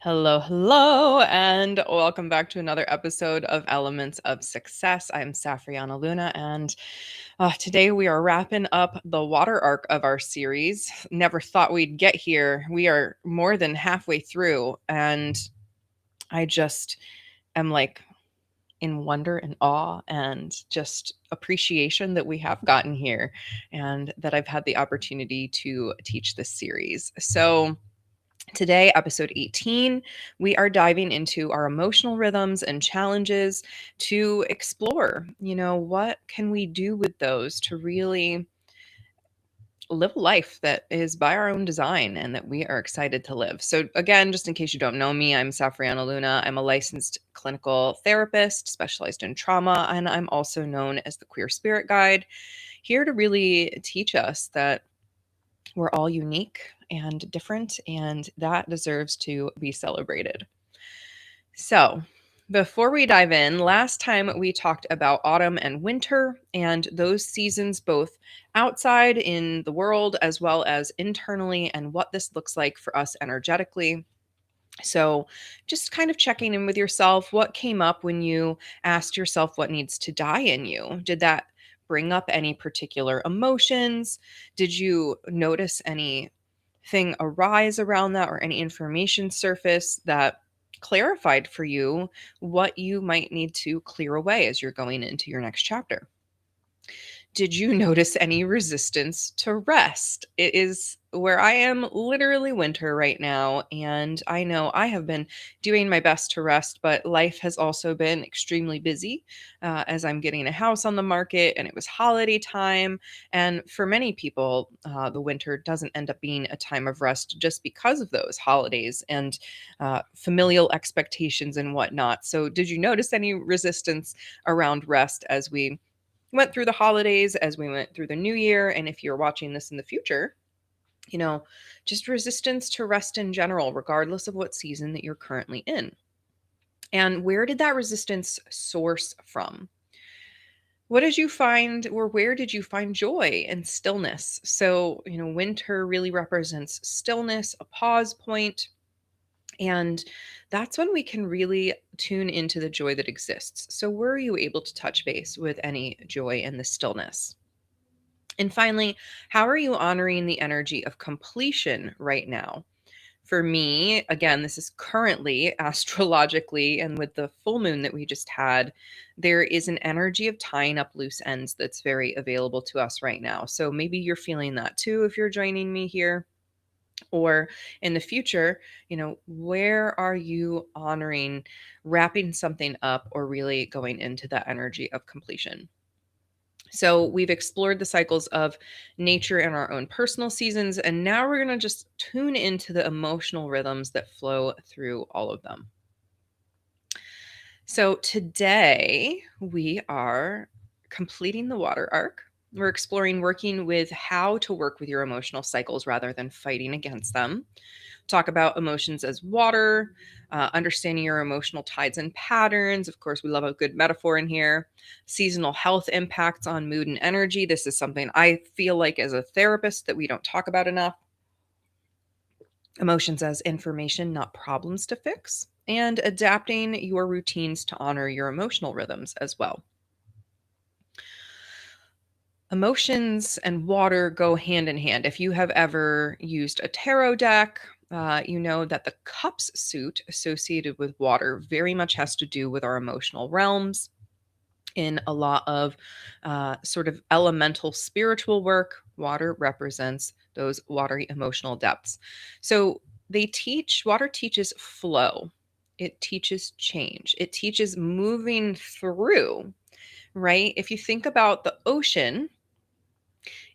Hello, hello, and welcome back to another episode of Elements of Success. I'm Safriana Luna, and today we are wrapping up the water arc of our series. Never thought we'd get here. We are more than halfway through, and I just am like in wonder and awe and just appreciation that we have gotten here and that I've had the opportunity to teach this series. So, today, episode 18, we are diving into our emotional rhythms and challenges to explore, what can we do with those to really live a life that is by our own design and that we are excited to live. So, again, just in case you don't know me, I'm Safriana Luna. I'm a licensed clinical therapist specialized in trauma, and I'm also known as the Queer Spirit Guide, here to really teach us that we're all unique and different, and that deserves to be celebrated. So, before we dive in, last time we talked about autumn and winter and those seasons both outside in the world as well as internally, and what this looks like for us energetically. So, just kind of checking in with yourself. What came up when you asked yourself what needs to die in you? Did that bring up any particular emotions? Did you notice anything arise around that or any information surface that clarified for you what you might need to clear away as you're going into your next chapter? Did you notice any resistance to rest? It is where I am literally winter right now, and I know I have been doing my best to rest, but life has also been extremely busy as I'm getting a house on the market, and it was holiday time. And for many people, the winter doesn't end up being a time of rest just because of those holidays and familial expectations and whatnot. So, did you notice any resistance around rest as we went through the holidays, as we went through the new year? And if you're watching this in the future, you know, just resistance to rest in general, regardless of what season that you're currently in. And where did that resistance source from? What did you find, or where did you find joy and stillness? So, winter really represents stillness, a pause point, and that's when we can really tune into the joy that exists. So, were you able to touch base with any joy in the stillness? And finally, how are you honoring the energy of completion right now? For me, again, this is currently astrologically, and with the full moon that we just had, there is an energy of tying up loose ends that's very available to us right now. So maybe you're feeling that too if you're joining me here. Or in the future, where are you honoring wrapping something up or really going into that energy of completion? So we've explored the cycles of nature and our own personal seasons, and now we're going to just tune into the emotional rhythms that flow through all of them. So today we are completing the water arc. We're exploring working with how to work with your emotional cycles rather than fighting against them. Talk about emotions as water, understanding your emotional tides and patterns. Of course, we love a good metaphor in here. Seasonal health impacts on mood and energy. This is something I feel like as a therapist that we don't talk about enough. Emotions as information, not problems to fix. And adapting your routines to honor your emotional rhythms as well. Emotions and water go hand in hand. If you have ever used a tarot deck, you know that the cups suit associated with water very much has to do with our emotional realms. In a lot of sort of elemental spiritual work, water represents those watery emotional depths. So water teaches flow, it teaches change, it teaches moving through, right? If you think about the ocean,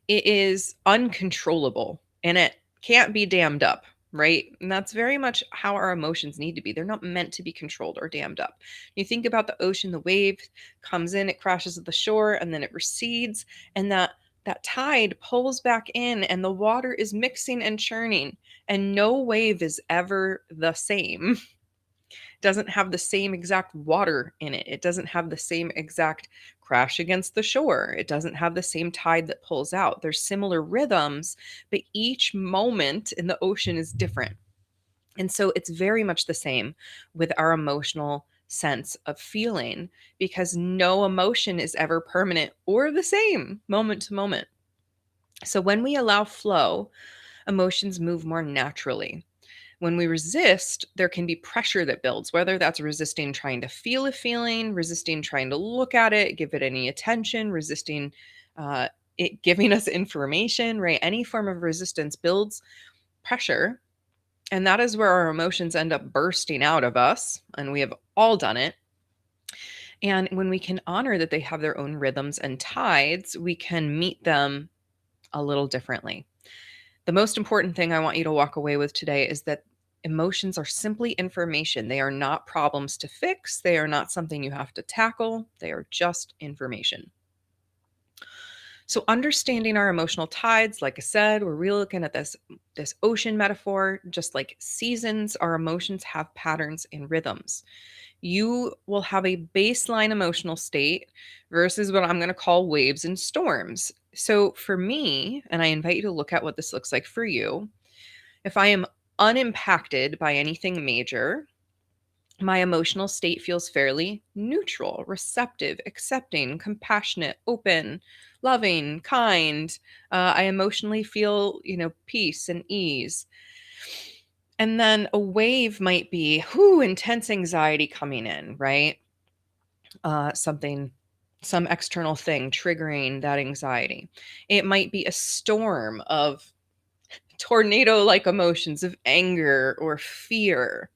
it is uncontrollable and it can't be dammed up, right? And that's very much how our emotions need to be. They're not meant to be controlled or dammed up. You think about the ocean, the wave comes in, it crashes at the shore, and then it recedes, and that tide pulls back in, and the water is mixing and churning, and no wave is ever the same. Doesn't have the same exact water in it. It doesn't have the same exact crash against the shore. It doesn't have the same tide that pulls out. There's similar rhythms, but each moment in the ocean is different. And so it's very much the same with our emotional sense of feeling, because no emotion is ever permanent or the same moment to moment. So when we allow flow, emotions move more naturally. When we resist, there can be pressure that builds, whether that's resisting trying to feel a feeling, resisting trying to look at it, give it any attention, resisting uh, it giving us information, right? Any form of resistance builds pressure. And that is where our emotions end up bursting out of us. And we have all done it. And when we can honor that they have their own rhythms and tides, we can meet them a little differently. The most important thing I want you to walk away with today is that emotions are simply information. They are not problems to fix. They are not something you have to tackle. They are just information. So understanding our emotional tides, like I said, we're really looking at this ocean metaphor, just like seasons, our emotions have patterns and rhythms. You will have a baseline emotional state versus what I'm going to call waves and storms. So for me, and I invite you to look at what this looks like for you, if I am unimpacted by anything major, my emotional state feels fairly neutral, receptive, accepting, compassionate, open, loving, kind. I emotionally feel, peace and ease. And then a wave might be, intense anxiety coming in, right? Something, some external thing triggering that anxiety. It might be a storm of tornado like emotions of anger or fear.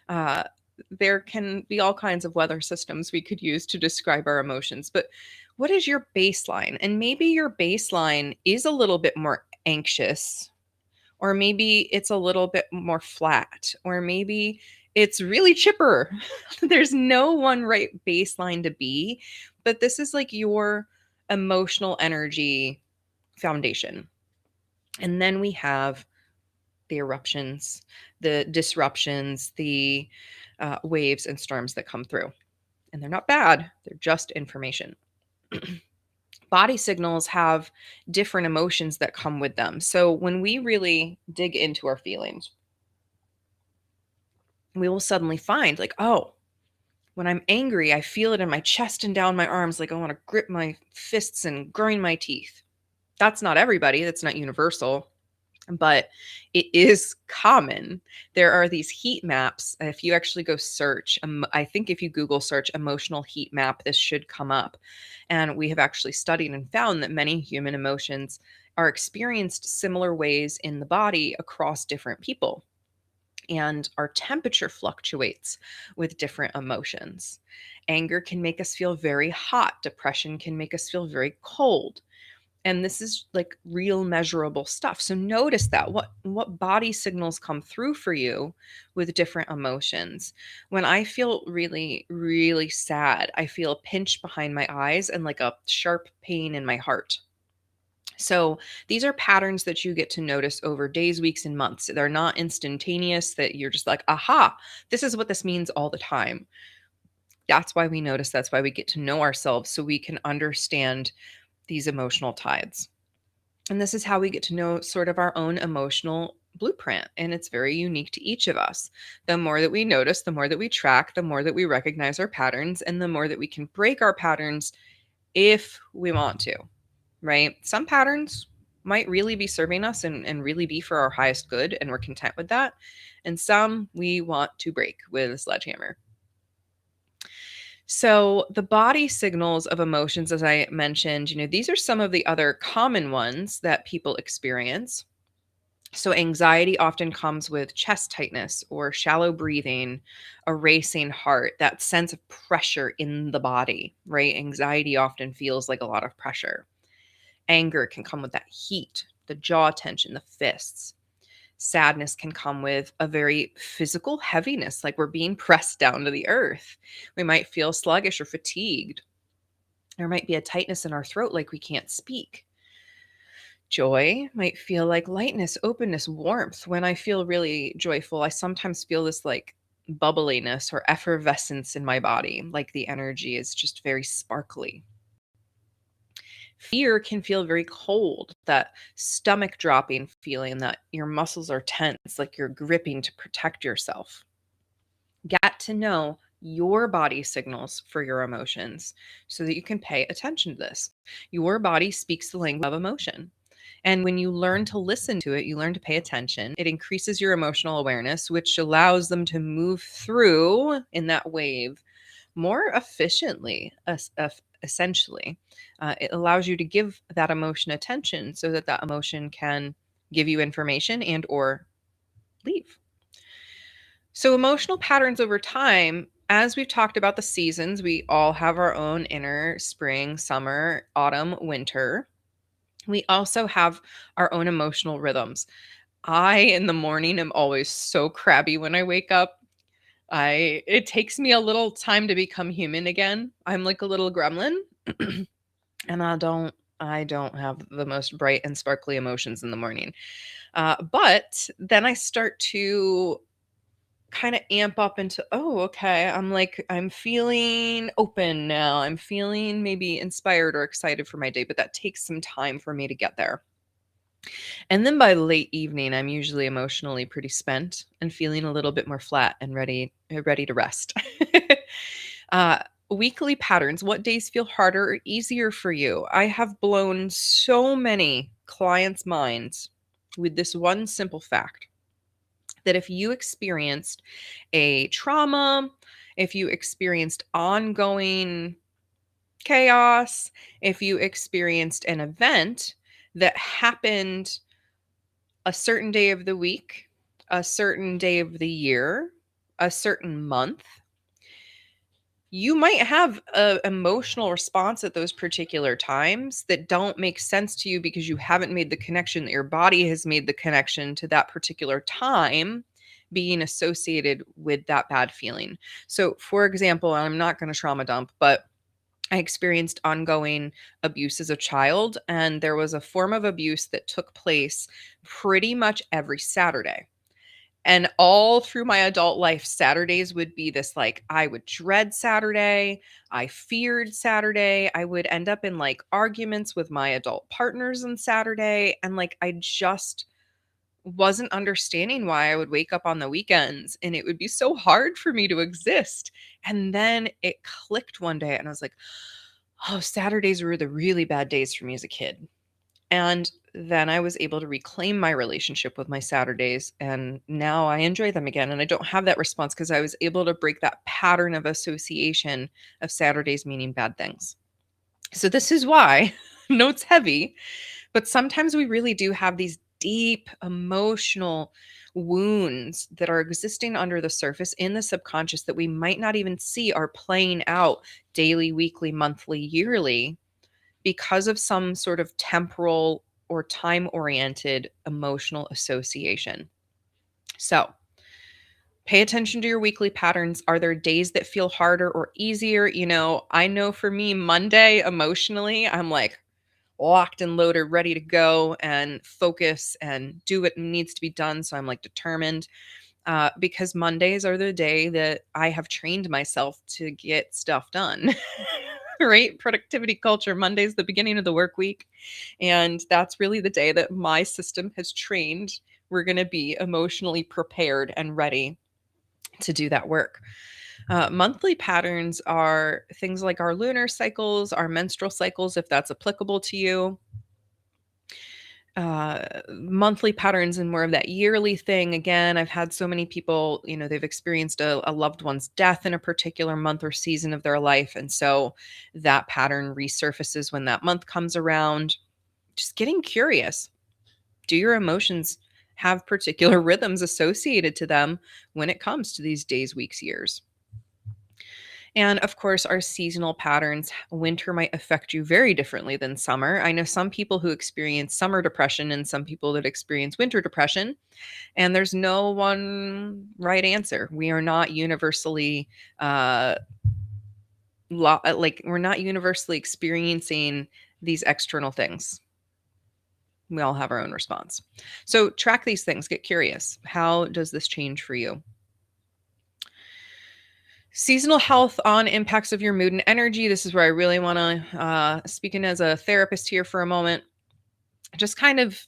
Uh, there can be all kinds of weather systems we could use to describe our emotions, but what is your baseline? And maybe your baseline is a little bit more anxious, or maybe it's a little bit more flat, or maybe it's really chipper. There's no one right baseline to be, but this is like your emotional energy foundation. And then we have the eruptions, the disruptions, the waves and storms that come through. And they're not bad, they're just information. Body signals have different emotions that come with them. So when we really dig into our feelings, we will suddenly find, like, oh, when I'm angry, I feel it in my chest and down my arms, like I want to grip my fists and grind my teeth. That's not everybody, that's not universal, but it is common. There are these heat maps. If you actually go search, I think if you Google search emotional heat map, this should come up. And we have actually studied and found that many human emotions are experienced similar ways in the body across different people. And our temperature fluctuates with different emotions. Anger can make us feel very hot. Depression can make us feel very cold, and this is like real measurable stuff. So notice that what body signals come through for you with different emotions. When I feel really really sad, I feel a pinch behind my eyes and like a sharp pain in my heart. So these are patterns that you get to notice over days, weeks, and months. They're not instantaneous that you're just like, aha, this is what this means all the time. That's why we notice. That's why we get to know ourselves, so we can understand these emotional tides. And this is how we get to know sort of our own emotional blueprint. And it's very unique to each of us. The more that we notice, the more that we track, the more that we recognize our patterns, and the more that we can break our patterns if we want to, right? Some patterns might really be serving us and really be for our highest good, and we're content with that. And some we want to break with a sledgehammer. So, the body signals of emotions, as I mentioned, these are some of the other common ones that people experience. So, anxiety often comes with chest tightness or shallow breathing, a racing heart, that sense of pressure in the body, right? Anxiety often feels like a lot of pressure. Anger can come with that heat, the jaw tension, the fists. Sadness can come with a very physical heaviness, like we're being pressed down to the earth. We might feel sluggish or fatigued. There might be a tightness in our throat, like we can't speak. Joy might feel like lightness, openness, warmth. When I feel really joyful, I sometimes feel this like bubbliness or effervescence in my body, like the energy is just very sparkly. Fear can feel very cold, that stomach dropping feeling that your muscles are tense, like you're gripping to protect yourself. Get to know your body signals for your emotions so that you can pay attention to this. Your body speaks the language of emotion. And when you learn to listen to it, you learn to pay attention. It increases your emotional awareness, which allows them to move through in that wave more efficiently, essentially. It allows you to give that emotion attention so that that emotion can give you information and or leave. So emotional patterns over time, as we've talked about the seasons, we all have our own inner spring, summer, autumn, winter. We also have our own emotional rhythms. I in the morning am always so crabby when I wake up. I It takes me a little time to become human again. I'm like a little gremlin and I don't have the most bright and sparkly emotions in the morning. But then I start to kind of amp up into, oh, okay, I'm feeling open now. I'm feeling maybe inspired or excited for my day, but that takes some time for me to get there. And then by late evening, I'm usually emotionally pretty spent and feeling a little bit more flat and ready to rest. uh, Weekly patterns. What days feel harder or easier for you? I have blown so many clients' minds with this one simple fact that if you experienced a trauma, if you experienced ongoing chaos, if you experienced an event that happened a certain day of the week, a certain day of the year, a certain month, you might have an emotional response at those particular times that don't make sense to you because you haven't made the connection that your body has made the connection to that particular time being associated with that bad feeling. So, for example, I'm not going to trauma dump, but I experienced ongoing abuse as a child, and there was a form of abuse that took place pretty much every Saturday. And all through my adult life, Saturdays would be this like, I would dread Saturday. I feared Saturday. I would end up in like arguments with my adult partners on Saturday. And like, I just wasn't understanding why I would wake up on the weekends and it would be so hard for me to exist. And then it clicked one day and I was like, oh, Saturdays were the really bad days for me as a kid. And then I was able to reclaim my relationship with my Saturdays, and now I enjoy them again. And I don't have that response because I was able to break that pattern of association of Saturdays meaning bad things. So, this is why, notes heavy, but sometimes we really do have these deep emotional wounds that are existing under the surface in the subconscious that we might not even see are playing out daily, weekly, monthly, yearly because of some sort of temporal or time oriented emotional association. So, pay attention to your weekly patterns. Are there days that feel harder or easier? I know for me, Monday emotionally, I'm like locked and loaded, ready to go and focus and do what needs to be done. So, I'm like determined because Mondays are the day that I have trained myself to get stuff done. Right? Productivity culture. Monday's the beginning of the work week. And that's really the day that my system has trained. We're going to be emotionally prepared and ready to do that work. Monthly patterns are things like our lunar cycles, our menstrual cycles, if that's applicable to you. Monthly patterns and more of that yearly thing. Again, I've had so many people, they've experienced a loved one's death in a particular month or season of their life. And so that pattern resurfaces when that month comes around. Just getting curious. Do your emotions have particular rhythms associated to them when it comes to these days, weeks, years? And of course, our seasonal patterns. Winter might affect you very differently than summer. I know some people who experience summer depression and some people that experience winter depression, and there's no one right answer. We are not universally uh like we're not universally experiencing these external things. We all have our own response. So track these things, get curious. How does this change for you? Seasonal health on impacts of your mood and energy. This is where I really want to, speaking as a therapist here for a moment, just kind of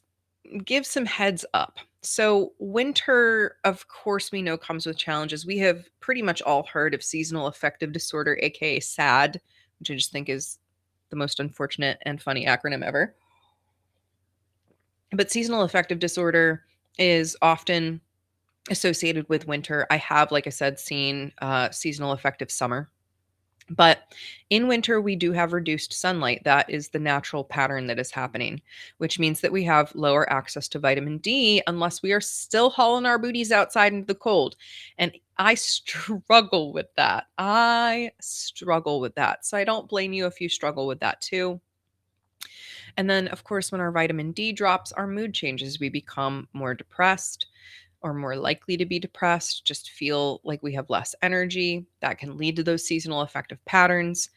give some heads up. So, winter, of course, we know comes with challenges. We have pretty much all heard of seasonal affective disorder, aka SAD, which I just think is the most unfortunate and funny acronym ever. But seasonal affective disorder is often associated with winter. I have, like I said, seen seasonal affective summer. But in winter, we do have reduced sunlight. That is the natural pattern that is happening, which means that we have lower access to vitamin D unless we are still hauling our booties outside into the cold. And I struggle with that. I struggle with that. So I don't blame you if you struggle with that too. And then, of course, when our vitamin D drops, our mood changes. We become more depressed or more likely to be depressed, just feel like we have less energy. That can lead to those seasonal affective patterns.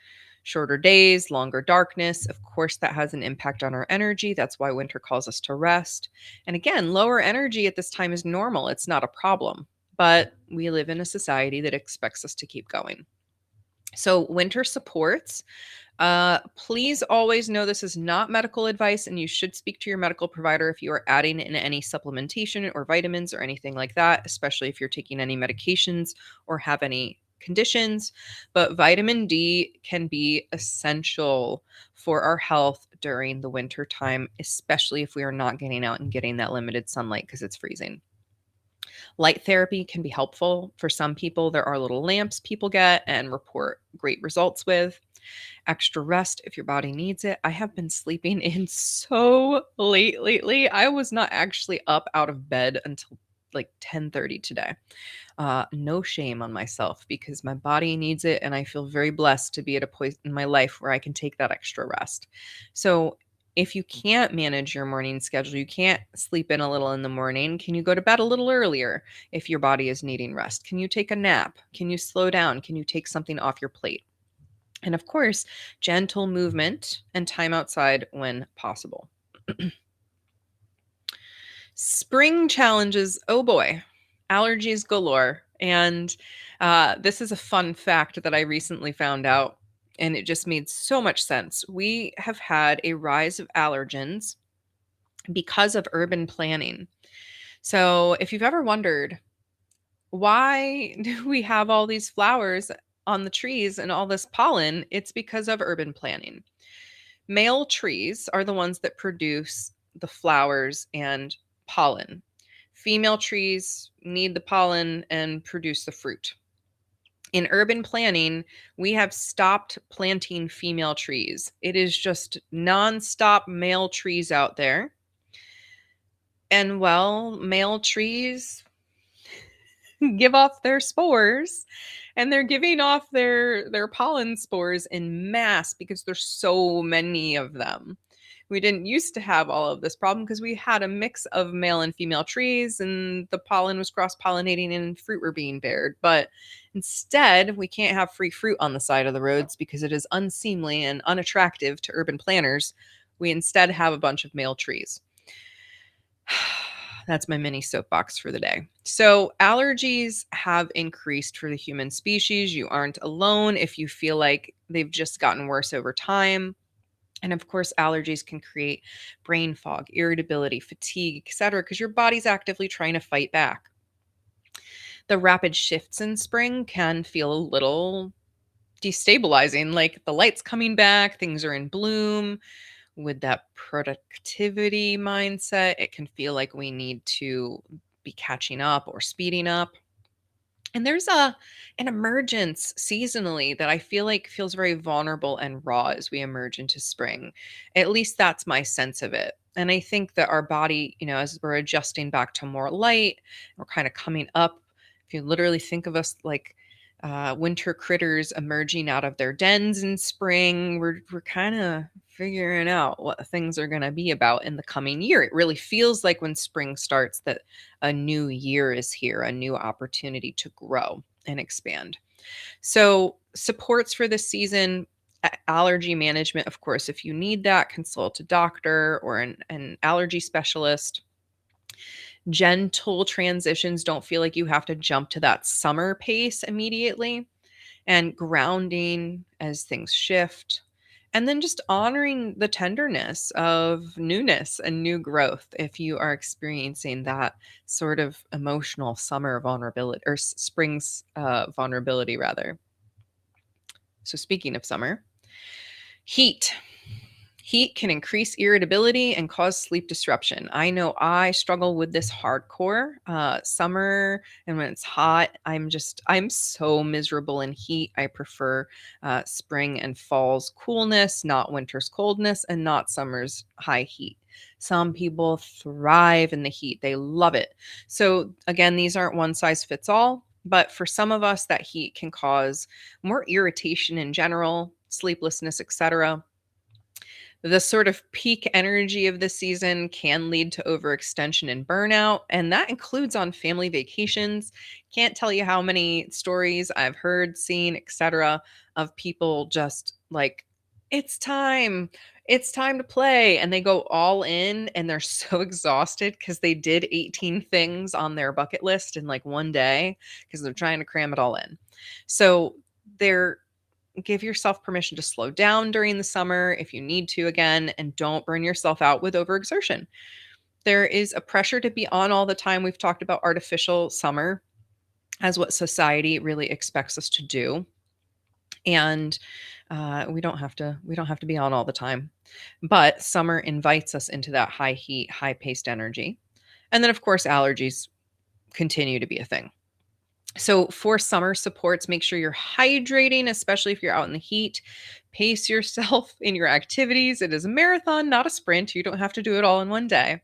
Shorter days, longer darkness. Of course, that has an impact on our energy. That's why winter calls us to rest. And again, lower energy at this time is normal, it's not a problem. But we live in a society that expects us to keep going. So, winter supports. Please always know this is not medical advice, and you should speak to your medical provider if you are adding in any supplementation or vitamins or anything like that, especially if you're taking any medications or have any conditions. But vitamin D can be essential for our health during the winter time, especially if we are not getting out and getting that limited sunlight because it's freezing. Light therapy can be helpful for some people. There are little lamps people get and report great results with. Extra rest if your body needs it. I have been sleeping in so late lately. I was not actually up out of bed until like 10:30 today. No shame on myself because my body needs it, and I feel very blessed to be at a point in my life where I can take that extra rest. So, if you can't manage your morning schedule, you can't sleep in a little in the morning, can you go to bed a little earlier if your body is needing rest? Can you take a nap? Can you slow down? Can you take something off your plate? And of course, gentle movement and time outside when possible. Spring challenges. Oh boy, allergies galore. And this is a fun fact that I recently found out, and it just made so much sense. We have had a rise of allergens because of urban planning. So, if you've ever wondered, why do we have all these flowers on the trees and all this pollen? It's because of urban planning. Male trees are the ones that produce the flowers and pollen. Female trees need the pollen and produce the fruit. In urban planning, we have stopped planting female trees. It is just nonstop male trees out there. And well, male trees give off their spores, and they're giving off their pollen spores in mass because there's so many of them. We didn't used to have all of this problem because we had a mix of male and female trees and the pollen was cross-pollinating and fruit were being bared. But instead, we can't have free fruit on the side of the roads because it is unseemly and unattractive to urban planners. We instead have a bunch of male trees. That's my mini soapbox for the day. So, allergies have increased for the human species. You aren't alone if you feel like they've just gotten worse over time. And of course, allergies can create brain fog, irritability, fatigue, etc., because your body's actively trying to fight back. The rapid shifts in spring can feel a little destabilizing, like the light's coming back, things are in bloom. With that productivity mindset, it can feel like we need to be catching up or speeding up. And there's an emergence seasonally that I feel like feels very vulnerable and raw as we emerge into spring. At least that's my sense of it. And I think that our body, as we're adjusting back to more light, we're kind of coming up. If you literally think of us like winter critters emerging out of their dens in spring, we're kind of figuring out what things are going to be about in the coming year. It really feels like when spring starts that a new year is here, a new opportunity to grow and expand. So, supports for this season, allergy management, of course, if you need that, consult a doctor or an allergy specialist. Gentle transitions, don't feel like you have to jump to that summer pace immediately. and grounding as things shift. And then just honoring the tenderness of newness and new growth if you are experiencing that sort of emotional summer vulnerability or spring's vulnerability, rather. So, speaking of summer, heat. Heat can increase irritability and cause sleep disruption. I know I struggle with this hardcore. Summer and when it's hot, I'm so miserable in heat. I prefer spring and fall's coolness, not winter's coldness, and not summer's high heat. Some people thrive in the heat, they love it. So, again, these aren't one size fits all, but for some of us, that heat can cause more irritation in general, sleeplessness, etc. The sort of peak energy of the season can lead to overextension and burnout, and that includes on family vacations. Can't tell you how many stories I've heard, seen, etc., of people just like, it's time. It's time to play. And they go all in and they're so exhausted because they did 18 things on their bucket list in like one day because they're trying to cram it all in. So they're give yourself permission to slow down during the summer if you need to again, and don't burn yourself out with overexertion. There is a pressure to be on all the time. We've talked about artificial summer as what society really expects us to do. And we don't have to be on all the time. But summer invites us into that high heat, high paced energy. And then of course allergies continue to be a thing. So for summer supports, make sure you're hydrating, especially if you're out in the heat. Pace yourself in your activities. It is a marathon, not a sprint. You don't have to do it all in one day.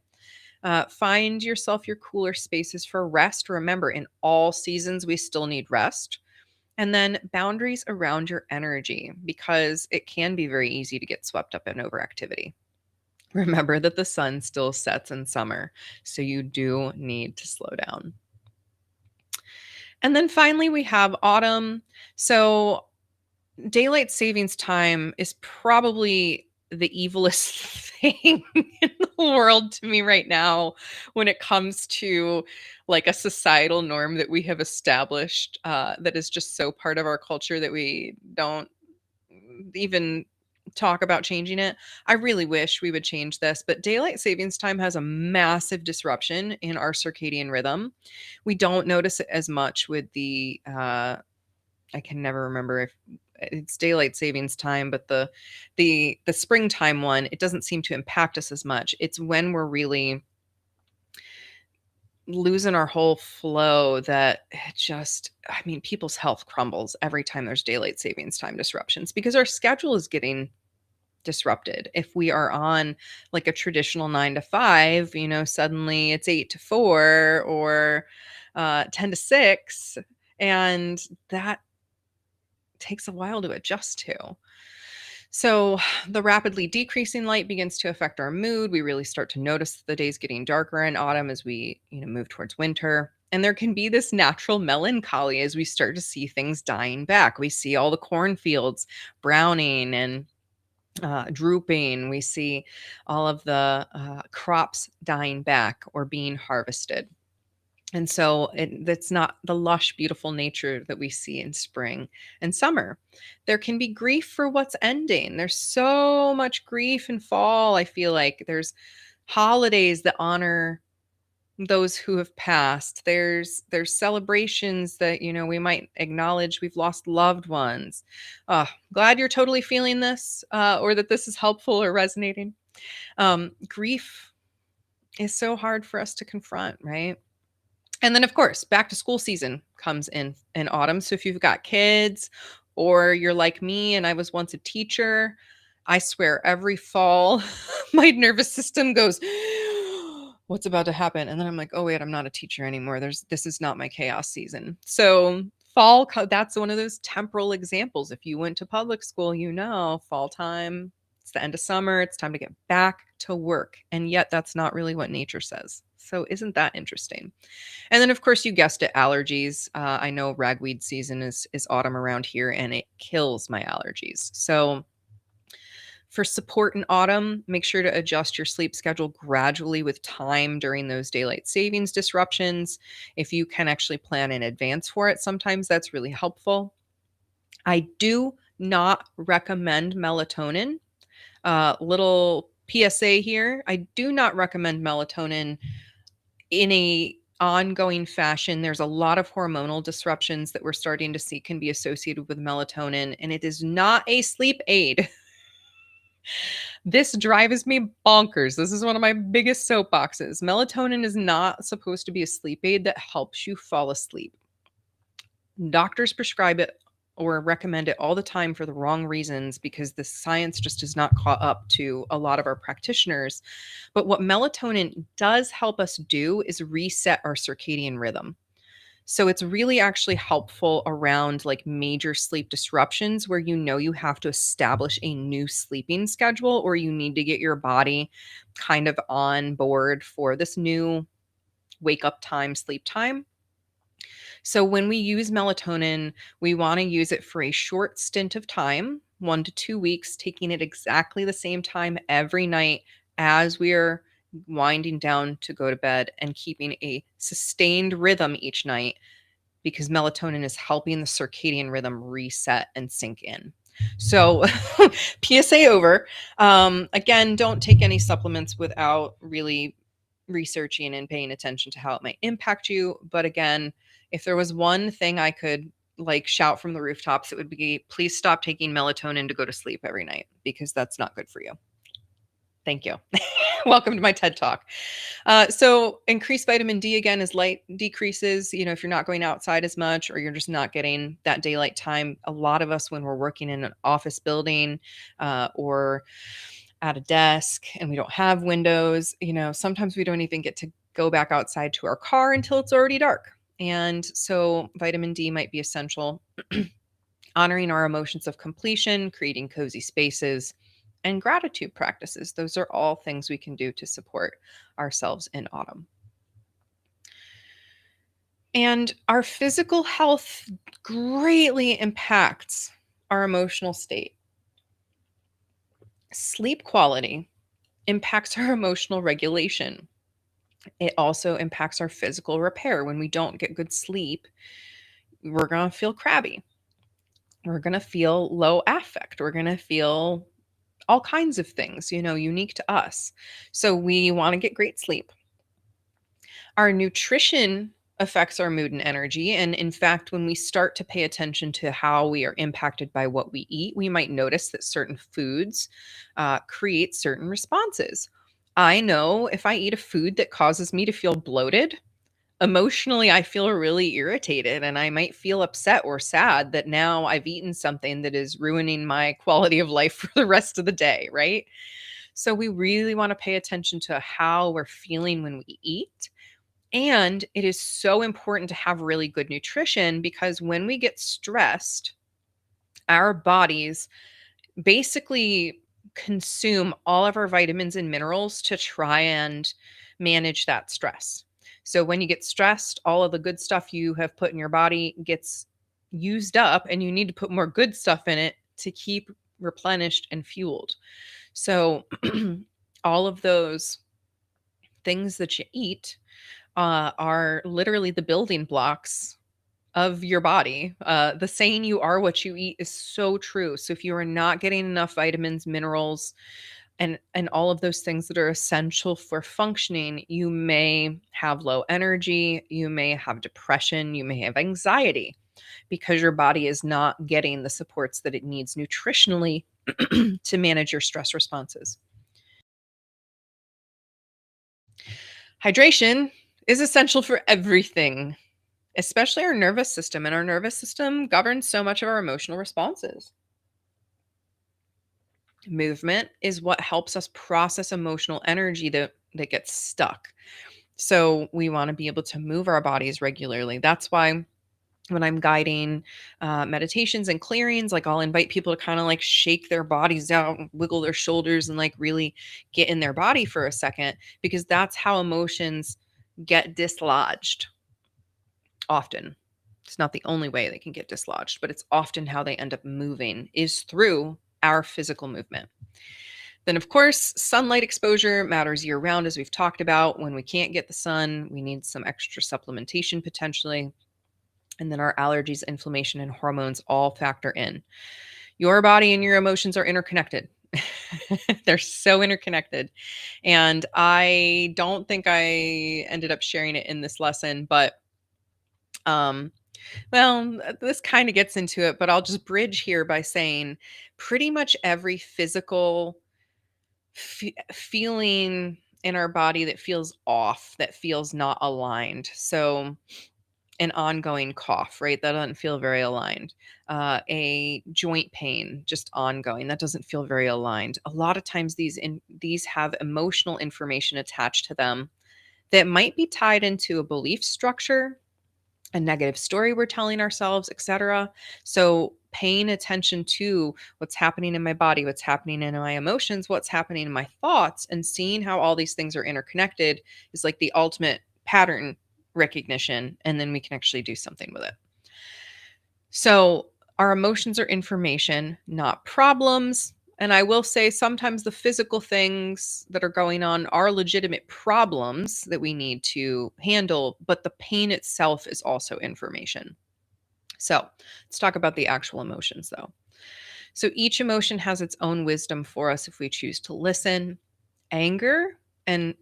Find yourself your cooler spaces for rest. Remember, in all seasons, we still need rest. And then boundaries around your energy, because it can be very easy to get swept up in overactivity. Remember that the sun still sets in summer, so you do need to slow down. And then finally, we have autumn. So, daylight savings time is probably the evilest thing in the world to me right now when it comes to like a societal norm that we have established that is just so part of our culture that we don't even talk about changing it. I really wish we would change this, but daylight savings time has a massive disruption in our circadian rhythm. We don't notice it as much with the I can never remember if it's daylight savings time, but the springtime one, it doesn't seem to impact us as much. It's when we're really losing our whole flow that it just, I mean, people's health crumbles every time there's daylight savings time disruptions because our schedule is getting disrupted. If we are on like a traditional 9 to 5, suddenly it's 8 to 4 or 10 to 6. And that takes a while to adjust to. So, the rapidly decreasing light begins to affect our mood. We really start to notice the days getting darker in autumn as we, move towards winter. And there can be this natural melancholy as we start to see things dying back. We see all the cornfields browning and drooping. We see all of the crops dying back or being harvested. And so that's not the lush, beautiful nature that we see in spring and summer. There can be grief for what's ending. There's so much grief in fall. I feel like there's holidays that honor those who have passed. There's celebrations that we might acknowledge we've lost loved ones. Glad you're totally feeling this, or that this is helpful or resonating. Grief is so hard for us to confront, right? And then, of course, back to school season comes in autumn. So if you've got kids or you're like me and I was once a teacher, I swear every fall my nervous system goes, what's about to happen? And then I'm like, oh wait, I'm not a teacher anymore. This is not my chaos season. So that's one of those temporal examples. If you went to public school, fall time, it's the end of summer, it's time to get back to work. And yet that's not really what nature says. So isn't that interesting? And then, of course, you guessed it, allergies. I know ragweed season is autumn around here, and it kills my allergies. So for support in autumn, make sure to adjust your sleep schedule gradually with time during those daylight savings disruptions. If you can actually plan in advance for it, sometimes that's really helpful. I do not recommend melatonin. Little PSA here. I do not recommend melatonin in a ongoing fashion. There's a lot of hormonal disruptions that we're starting to see can be associated with melatonin, and it is not a sleep aid. This drives me bonkers. This is one of my biggest soapboxes. Melatonin is not supposed to be a sleep aid that helps you fall asleep. Doctors prescribe it or recommend it all the time for the wrong reasons because the science just is not caught up to a lot of our practitioners. But what melatonin does help us do is reset our circadian rhythm. So it's really actually helpful around like major sleep disruptions where you have to establish a new sleeping schedule or you need to get your body kind of on board for this new wake up time, sleep time. So when we use melatonin, we want to use it for a short stint of time, 1 to 2 weeks, taking it exactly the same time every night as we're winding down to go to bed and keeping a sustained rhythm each night because melatonin is helping the circadian rhythm reset and sink in. So, PSA over. Again, don't take any supplements without really researching and paying attention to how it might impact you. But again, if there was one thing I could like shout from the rooftops, it would be please stop taking melatonin to go to sleep every night because that's not good for you. Thank you. Welcome to my TED Talk. So increased vitamin D again as light decreases. If you're not going outside as much or you're just not getting that daylight time, a lot of us when we're working in an office building or at a desk and we don't have windows, sometimes we don't even get to go back outside to our car until it's already dark. And so vitamin D might be essential. Honoring our emotions of completion, creating cozy spaces, and gratitude practices. Those are all things we can do to support ourselves in autumn. And our physical health greatly impacts our emotional state. Sleep quality impacts our emotional regulation. It also impacts our physical repair. When we don't get good sleep, we're going to feel crabby. We're going to feel low affect. We're going to feel all kinds of things, unique to us. So we want to get great sleep. Our nutrition affects our mood and energy. And in fact, when we start to pay attention to how we are impacted by what we eat, we might notice that certain foods create certain responses. I know if I eat a food that causes me to feel bloated, emotionally, I feel really irritated and I might feel upset or sad that now I've eaten something that is ruining my quality of life for the rest of the day, right? So we really want to pay attention to how we're feeling when we eat. And it is so important to have really good nutrition because when we get stressed, our bodies basically consume all of our vitamins and minerals to try and manage that stress. So when you get stressed, all of the good stuff you have put in your body gets used up and you need to put more good stuff in it to keep replenished and fueled. So all of those things that you eat are literally the building blocks of your body. The saying you are what you eat is so true. So if you are not getting enough vitamins, minerals, and all of those things that are essential for functioning, you may have low energy, you may have depression, you may have anxiety because your body is not getting the supports that it needs nutritionally to manage your stress responses. Hydration is essential for everything, especially our nervous system, and our nervous system governs so much of our emotional responses. Movement is what helps us process emotional energy that gets stuck. So we want to be able to move our bodies regularly. That's why when I'm guiding meditations and clearings, like I'll invite people to kind of like shake their bodies out, wiggle their shoulders, and like really get in their body for a second, because that's how emotions get dislodged often. It's not the only way they can get dislodged, but it's often how they end up moving is through our physical movement. Then, of course, sunlight exposure matters year round, as we've talked about. When we can't get the sun, we need some extra supplementation potentially. And then our allergies, inflammation, and hormones all factor in. Your body and your emotions are interconnected. They're so interconnected. And I don't think I ended up sharing it in this lesson, but um, well, this kind of gets into it, but I'll just bridge here by saying pretty much every physical feeling in our body that feels off, that feels not aligned. So, an ongoing cough, right? That doesn't feel very aligned. A joint pain, just ongoing, that doesn't feel very aligned. A lot of times, these have emotional information attached to them that might be tied into a belief structure, a negative story we're telling ourselves, etc. So paying attention to what's happening in my body, what's happening in my emotions, what's happening in my thoughts, and seeing how all these things are interconnected is like the ultimate pattern recognition. And then we can actually do something with it. So our emotions are information, not problems. And I will say sometimes the physical things that are going on are legitimate problems that we need to handle, but the pain itself is also information. So let's talk about the actual emotions, though. So each emotion has its own wisdom for us if we choose to listen. Anger, and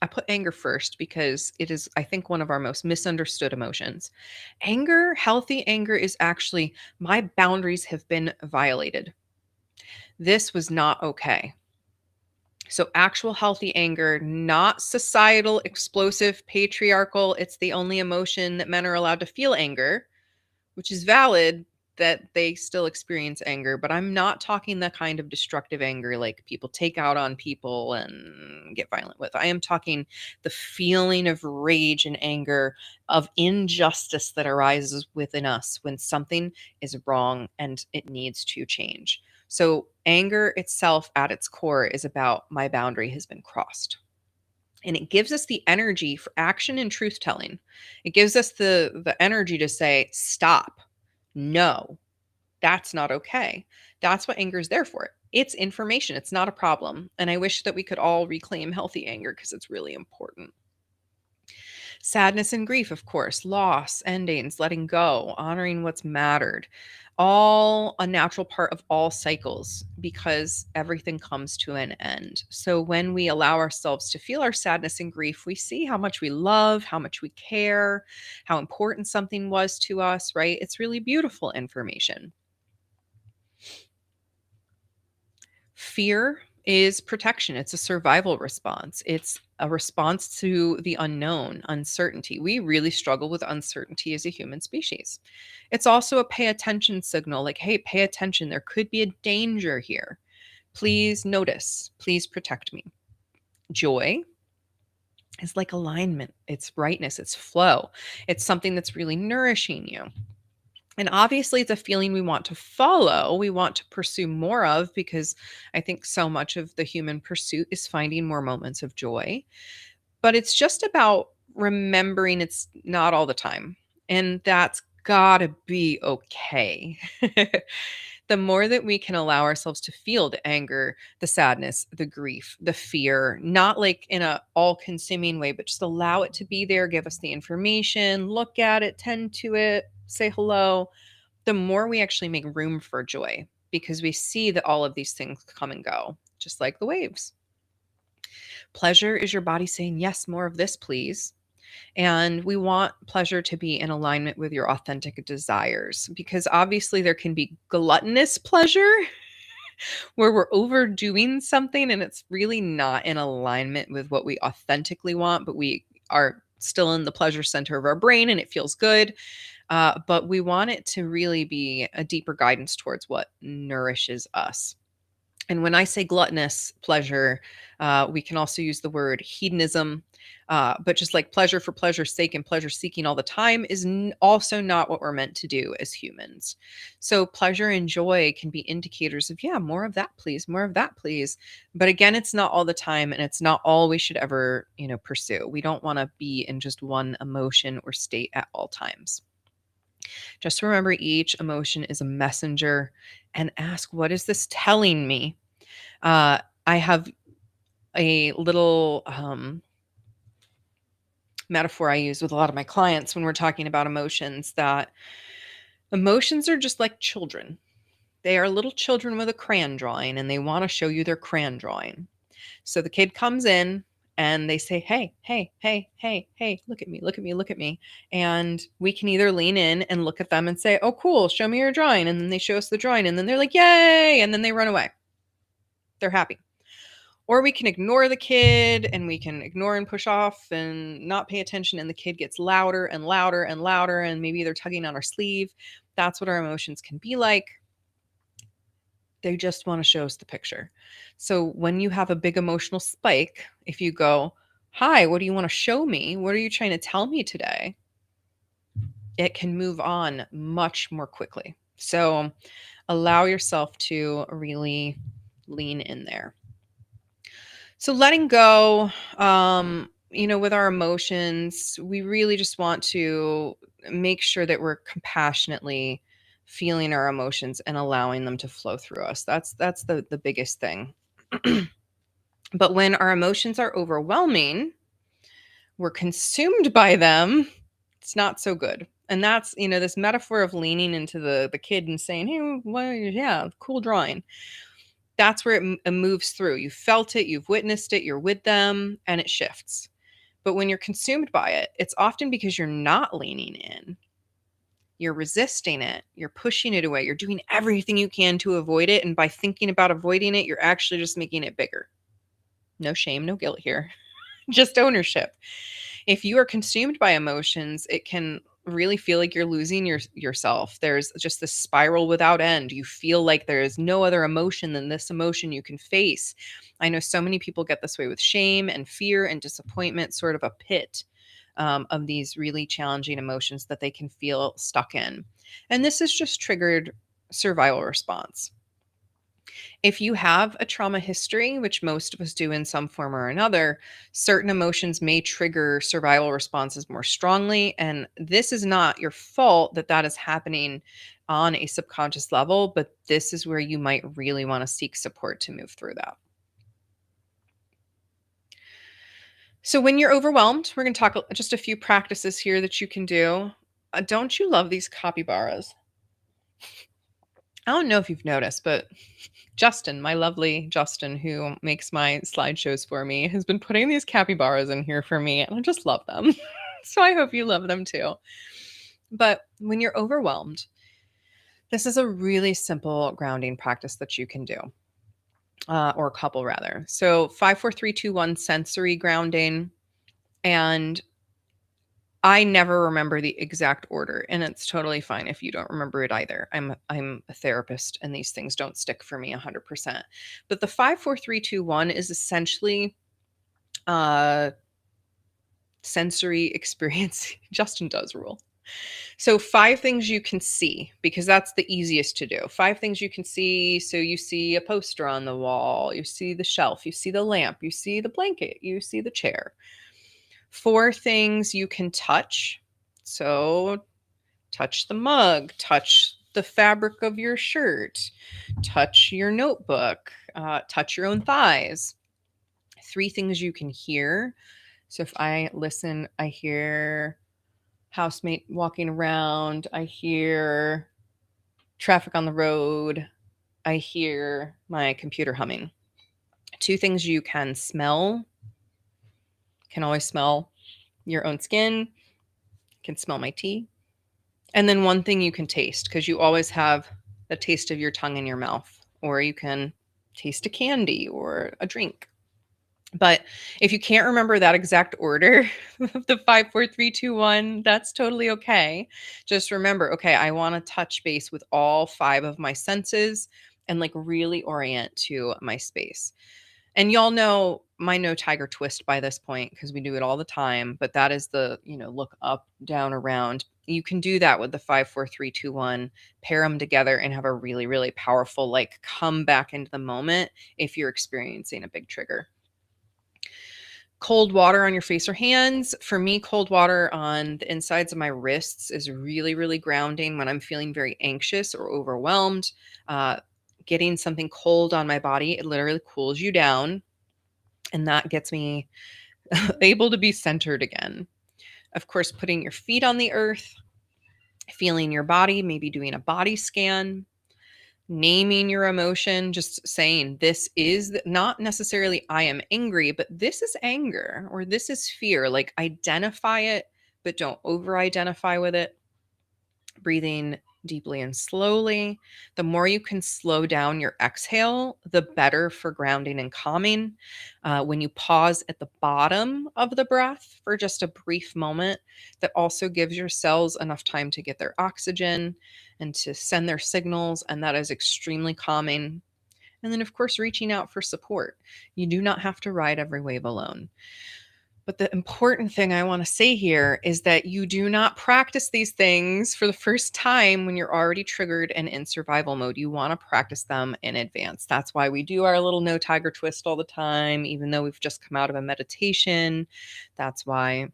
I put anger first because it is, I think, one of our most misunderstood emotions. Anger, healthy anger, is actually my boundaries have been violated. This was not okay. So, actual healthy anger, not societal, explosive, patriarchal. It's the only emotion that men are allowed to feel anger, which is valid that they still experience anger, but I'm not talking the kind of destructive anger like people take out on people and get violent with. I am talking the feeling of rage and anger, of injustice that arises within us when something is wrong and it needs to change. So, anger itself at its core is about my boundary has been crossed. And it gives us the energy for action and truth telling. It gives us the energy to say, stop. No, that's not okay. That's what anger is there for. It's information. It's not a problem. And I wish that we could all reclaim healthy anger because it's really important. Sadness and grief, of course, loss, endings, letting go, honoring what's mattered, all a natural part of all cycles because everything comes to an end. So when we allow ourselves to feel our sadness and grief, we see how much we love, how much we care, how important something was to us, right? It's really beautiful information. Fear is protection. It's a survival response. It's a response to the unknown, uncertainty. We really struggle with uncertainty as a human species. It's also a pay attention signal like, hey, pay attention. There could be a danger here. Please notice. Please protect me. Joy is like alignment, it's brightness, it's flow. It's something that's really nourishing you. And obviously, it's a feeling we want to follow, we want to pursue more of, because I think so much of the human pursuit is finding more moments of joy. But it's just about remembering it's not all the time. And that's gotta be okay. The more that we can allow ourselves to feel the anger, the sadness, the grief, the fear, not like in a all-consuming way, but just allow it to be there, give us the information, look at it, tend to it, say hello, the more we actually make room for joy because we see that all of these things come and go, just like the waves. Pleasure is your body saying, yes, more of this, please. And we want pleasure to be in alignment with your authentic desires because obviously there can be gluttonous pleasure where we're overdoing something and it's really not in alignment with what we authentically want, but we are still in the pleasure center of our brain and it feels good. But we want it to really be a deeper guidance towards what nourishes us. And when I say gluttonous pleasure, we can also use the word hedonism. But just like pleasure for pleasure's sake and pleasure seeking all the time is also not what we're meant to do as humans. So pleasure and joy can be indicators of, yeah, more of that, please, more of that, please. But again, it's not all the time and it's not all we should ever, pursue. We don't want to be in just one emotion or state at all times. Just remember each emotion is a messenger and ask, what is this telling me? I have a little metaphor I use with a lot of my clients when we're talking about emotions, that emotions are just like children. They are little children with a crayon drawing and they want to show you their crayon drawing. So the kid comes in and they say, "Hey, hey, hey, hey, hey, look at me, look at me, look at me." And we can either lean in and look at them and say, "Oh, cool, show me your drawing." And then they show us the drawing and then they're like, "Yay." And then they run away. They're happy. Or we can ignore the kid and we can ignore and push off and not pay attention. And the kid gets louder and louder and louder. And maybe they're tugging on our sleeve. That's what our emotions can be like. They just want to show us the picture. So when you have a big emotional spike, if you go, "Hi, what do you want to show me? What are you trying to tell me today?" It can move on much more quickly. So allow yourself to really lean in there. So letting go, with our emotions, we really just want to make sure that we're compassionately feeling our emotions and allowing them to flow through us. That's the biggest thing. But when our emotions are overwhelming, we're consumed by them, it's not so good. And that's, this metaphor of leaning into the kid and saying, "Hey, well, yeah, cool drawing." That's where it moves through. You felt it, you've witnessed it, you're with them, and it shifts. But when you're consumed by it, it's often because you're not leaning in. You're resisting it. You're pushing it away. You're doing everything you can to avoid it. And by thinking about avoiding it, you're actually just making it bigger. No shame, no guilt here, just ownership. If you are consumed by emotions, it can really feel like you're losing yourself. There's just this spiral without end. You feel like there is no other emotion than this emotion you can face. I know so many people get this way with shame and fear and disappointment, sort of a pit of these really challenging emotions that they can feel stuck in. And this is just triggered survival response. If you have a trauma history, which most of us do in some form or another, certain emotions may trigger survival responses more strongly. And this is not your fault that that is happening on a subconscious level, but this is where you might really want to seek support to move through that. So, when you're overwhelmed, we're going to talk just a few practices here that you can do. Don't you love these capybaras? I don't know if you've noticed, but Justin, my lovely Justin, who makes my slideshows for me, has been putting these capybaras in here for me, and I just love them. So I hope you love them too. But when you're overwhelmed, this is a really simple grounding practice that you can do, or a couple rather. So 5, 4, 3, 2, 1 sensory grounding. And I never remember the exact order, and it's totally fine if you don't remember it either. I'm a therapist, and these things don't stick for me 100%. But the 5, 4, 3, 2, 1 is essentially sensory experience. Justin does rule. So 5 things you can see, because that's the easiest to do. 5 things you can see. So you see a poster on the wall, you see the shelf, you see the lamp, you see the blanket, you see the chair. 4 things you can touch. So touch the mug, touch the fabric of your shirt, touch your notebook, touch your own thighs. 3 things you can hear. So if I listen, I hear housemate walking around, I hear traffic on the road, I hear my computer humming. 2 things you can smell. Can always smell your own skin, can smell my tea. And then 1 thing you can taste, because you always have the taste of your tongue in your mouth, or you can taste a candy or a drink. But if you can't remember that exact order of the 5, 4, 3, 2, 1, that's totally okay. Just remember, okay, I want to touch base with all 5 of my senses and like really orient to my space. And y'all know my no tiger twist by this point because we do it all the time, but that is the, look up, down, around. You can do that with the 5, 4, 3, 2, 1, pair them together and have a really, really powerful, like, come back into the moment if you're experiencing a big trigger. Cold water on your face or hands. For me, cold water on the insides of my wrists is really, really grounding when I'm feeling very anxious or overwhelmed. Getting something cold on my body, it literally cools you down, and that gets me able to be centered again. Of course, putting your feet on the earth, feeling your body, maybe doing a body scan, naming your emotion, just saying, this is not necessarily I am angry, but this is anger or this is fear. Like identify it, but don't over identify with it. Breathing deeply and slowly. The more you can slow down your exhale, the better for grounding and calming. When you pause at the bottom of the breath for just a brief moment, that also gives your cells enough time to get their oxygen and to send their signals. And that is extremely calming. And then, of course, reaching out for support. You do not have to ride every wave alone. But the important thing I want to say here is that you do not practice these things for the first time when you're already triggered and in survival mode. You want to practice them in advance. That's why we do our little no tiger twist all the time, even though we've just come out of a meditation. That's why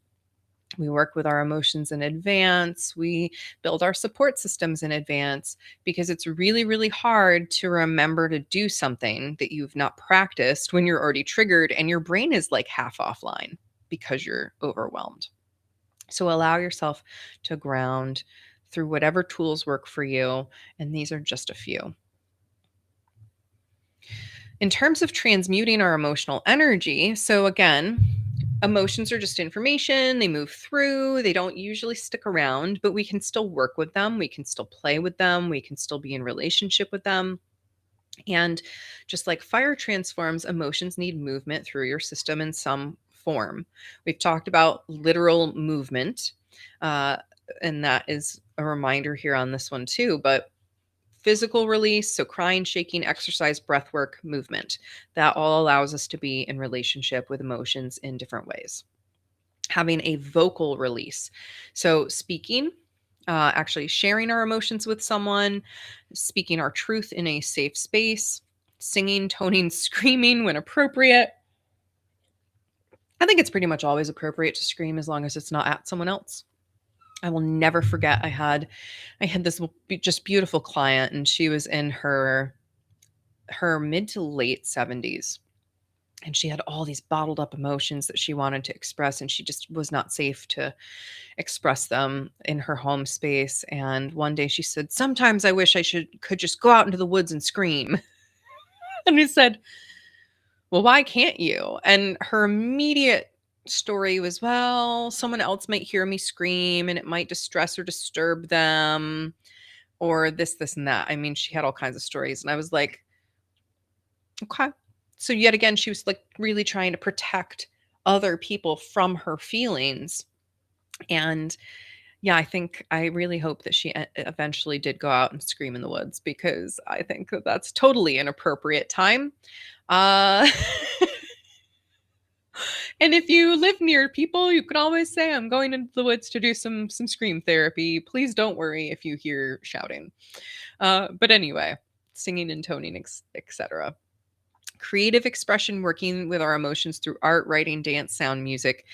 we work with our emotions in advance. We build our support systems in advance because it's really, really hard to remember to do something that you've not practiced when you're already triggered and your brain is like half offline because you're overwhelmed. So allow yourself to ground through whatever tools work for you. And these are just a few. In terms of transmuting our emotional energy, so again, emotions are just information, they move through, they don't usually stick around, but we can still work with them, we can still play with them, we can still be in relationship with them. And just like fire transforms, emotions need movement through your system in some form. We've talked about literal movement, uh, and that is a reminder here on this one too, but physical release, so crying, shaking, exercise, breath work, movement. That all allows us to be in relationship with emotions in different ways. Having a vocal release. So speaking, actually sharing our emotions with someone, speaking our truth in a safe space, singing, toning, screaming when appropriate. I think it's pretty much always appropriate to scream as long as it's not at someone else. I will never forget I had this just beautiful client, and she was in her mid to late 70s, and she had all these bottled up emotions that she wanted to express, and she just was not safe to express them in her home space. And one day she said, sometimes I wish could just go out into the woods and scream. And we said, well, why can't you? And her immediate story was, well, someone else might hear me scream and it might distress or disturb them, or this and that. I mean, she had all kinds of stories. And I was like, okay. So yet again, she was like really trying to protect other people from her feelings. And yeah, I really hope that she eventually did go out and scream in the woods, because I think that that's totally inappropriate time. Uh, and if you live near people, you can always say, I'm going into the woods to do some scream therapy. Please don't worry if you hear shouting. But anyway, singing and toning, etc. Creative expression, working with our emotions through art, writing, dance, sound, music.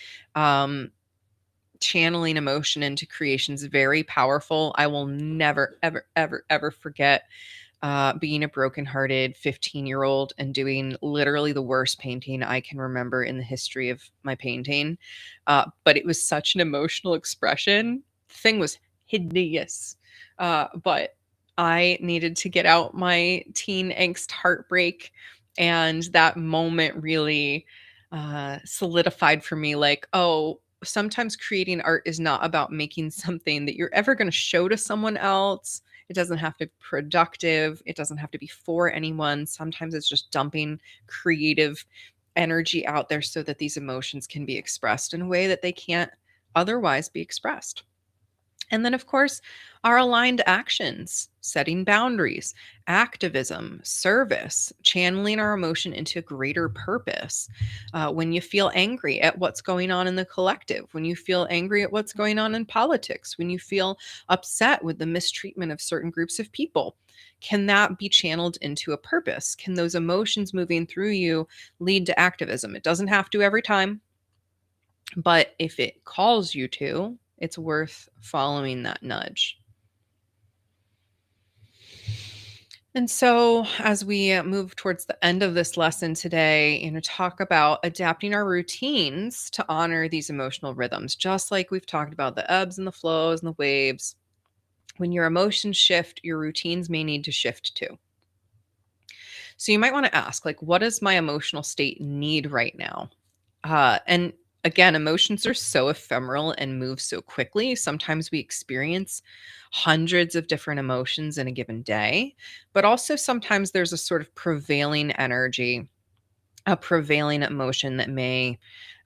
Channeling emotion into creation is very powerful. I will never, ever, ever, ever forget being a brokenhearted 15-year-old and doing literally the worst painting I can remember in the history of my painting. But it was such an emotional expression. The thing was hideous. But I needed to get out my teen angst heartbreak. And that moment really solidified for me, like, oh, sometimes creating art is not about making something that you're ever going to show to someone else. It doesn't have to be productive. It doesn't have to be for anyone. Sometimes it's just dumping creative energy out there so that these emotions can be expressed in a way that they can't otherwise be expressed. And then, of course, our aligned actions, setting boundaries, activism, service, channeling our emotion into greater purpose. When you feel angry at what's going on in the collective, when you feel angry at what's going on in politics, when you feel upset with the mistreatment of certain groups of people, can that be channeled into a purpose? Can those emotions moving through you lead to activism? It doesn't have to every time, but if it calls you to, it's worth following that nudge. And so, as we move towards the end of this lesson today, talk about adapting our routines to honor these emotional rhythms, just like we've talked about the ebbs and the flows and the waves. When your emotions shift, your routines may need to shift too. So, you might want to ask, like, what does my emotional state need right now? And again, emotions are so ephemeral and move so quickly. Sometimes we experience hundreds of different emotions in a given day, but also sometimes there's a sort of prevailing energy, a prevailing emotion that may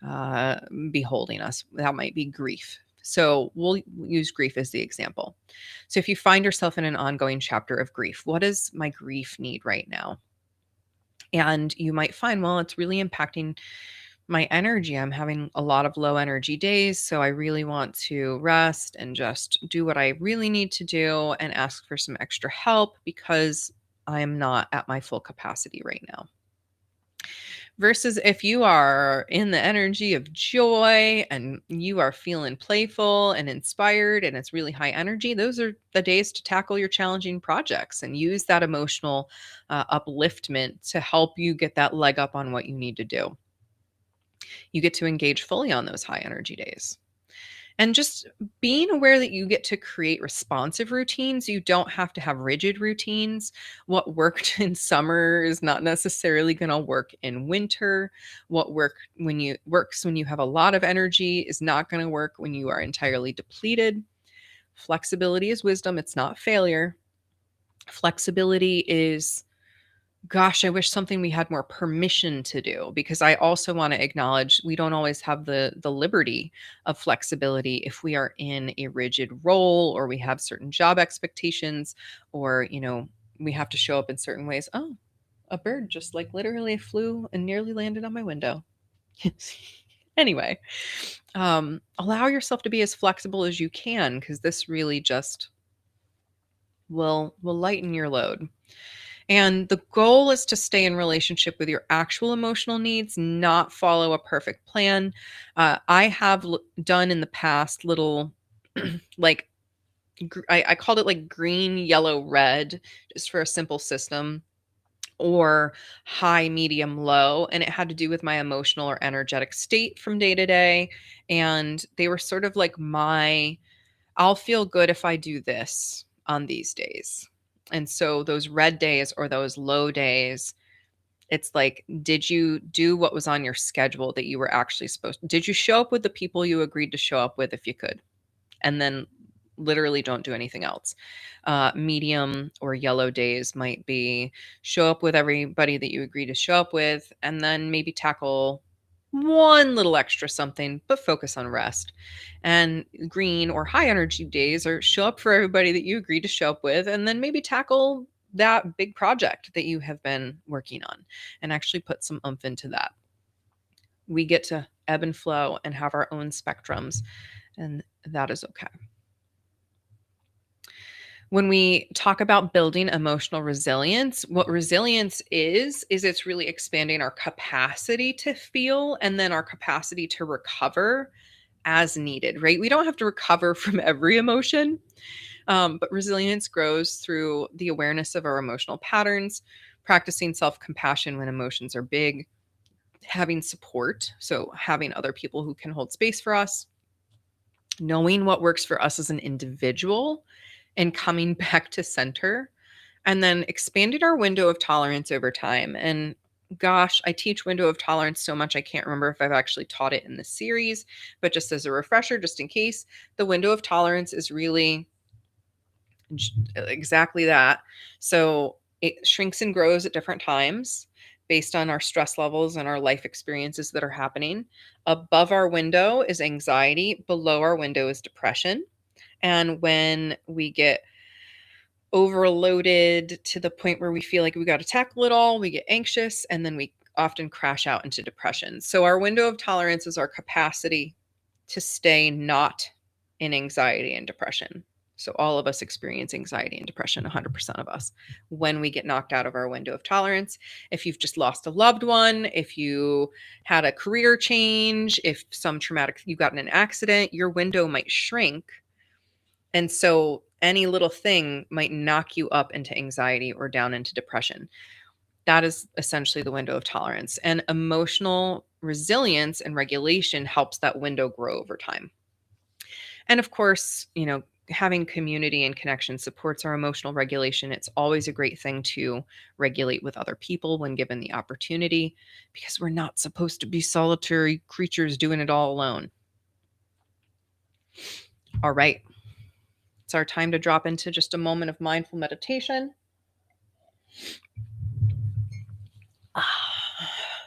uh, be holding us. That might be grief. So we'll use grief as the example. So if you find yourself in an ongoing chapter of grief, what does my grief need right now? And you might find, well, it's really impacting my energy. I'm having a lot of low energy days. So I really want to rest and just do what I really need to do and ask for some extra help because I'm not at my full capacity right now. Versus if you are in the energy of joy and you are feeling playful and inspired and it's really high energy, those are the days to tackle your challenging projects and use that emotional upliftment to help you get that leg up on what you need to do. You get to engage fully on those high energy days. And just being aware that you get to create responsive routines, you don't have to have rigid routines. What worked in summer is not necessarily going to work in winter. What works when you have a lot of energy is not going to work when you are entirely depleted. Flexibility is wisdom, it's not failure. Flexibility is, gosh, I wish something we had more permission to do, because I also want to acknowledge we don't always have the liberty of flexibility if we are in a rigid role or we have certain job expectations or, we have to show up in certain ways. Oh, a bird just like literally flew and nearly landed on my window. Anyway, allow yourself to be as flexible as you can because this really just will lighten your load. And the goal is to stay in relationship with your actual emotional needs, not follow a perfect plan. I have done in the past little, like, I called it like green, yellow, red, just for a simple system, or high, medium, low. And it had to do with my emotional or energetic state from day to day. And they were sort of like I'll feel good if I do this on these days. And so those red days or those low days, it's like, did you do what was on your schedule that you were actually supposed to? Did you show up with the people you agreed to show up with if you could? And then literally don't do anything else. Medium or yellow days might be show up with everybody that you agree to show up with, and then maybe tackle one little extra something, but focus on rest. And green or high energy days are show up for everybody that you agreed to show up with, and then maybe tackle that big project that you have been working on and actually put some oomph into that. We get to ebb and flow and have our own spectrums, and that is okay. When we talk about building emotional resilience, what resilience is it's really expanding our capacity to feel and then our capacity to recover as needed, right? We don't have to recover from every emotion, but resilience grows through the awareness of our emotional patterns, practicing self compassion when emotions are big, having support. So, having other people who can hold space for us, knowing what works for us as an individual and coming back to center, and then expanded our window of tolerance over time. And gosh, I teach window of tolerance so much I can't remember if I've actually taught it in this series, but just as a refresher, just in case, the window of tolerance is really exactly that. So it shrinks and grows at different times based on our stress levels and our life experiences that are happening. Above our window is anxiety, below our window is depression. And when we get overloaded to the point where we feel like we got to tackle it all, we get anxious, and then we often crash out into depression. So, our window of tolerance is our capacity to stay not in anxiety and depression. So, all of us experience anxiety and depression, 100% of us, when we get knocked out of our window of tolerance. If you've just lost a loved one, if you had a career change, if some traumatic, you got in an accident, your window might shrink. And so any little thing might knock you up into anxiety or down into depression. That is essentially the window of tolerance. And emotional resilience and regulation helps that window grow over time. And of course, having community and connection supports our emotional regulation. It's always a great thing to regulate with other people when given the opportunity, because we're not supposed to be solitary creatures doing it all alone. All right. It's our time to drop into just a moment of mindful meditation.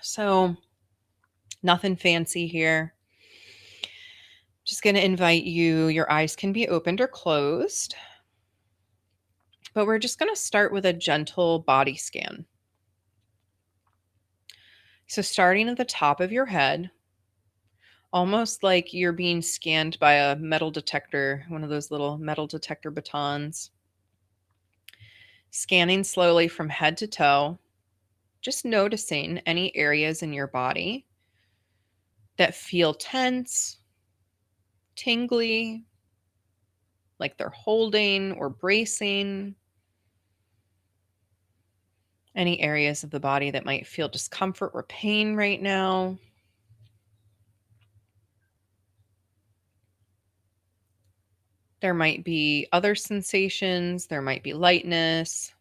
So, nothing fancy here. Just going to invite you, your eyes can be opened or closed, but we're just going to start with a gentle body scan. So, starting at the top of your head, almost like you're being scanned by a metal detector, one of those little metal detector batons, scanning slowly from head to toe, just noticing any areas in your body that feel tense, tingly, like they're holding or bracing. Any areas of the body that might feel discomfort or pain right now. There might be other sensations. There might be lightness.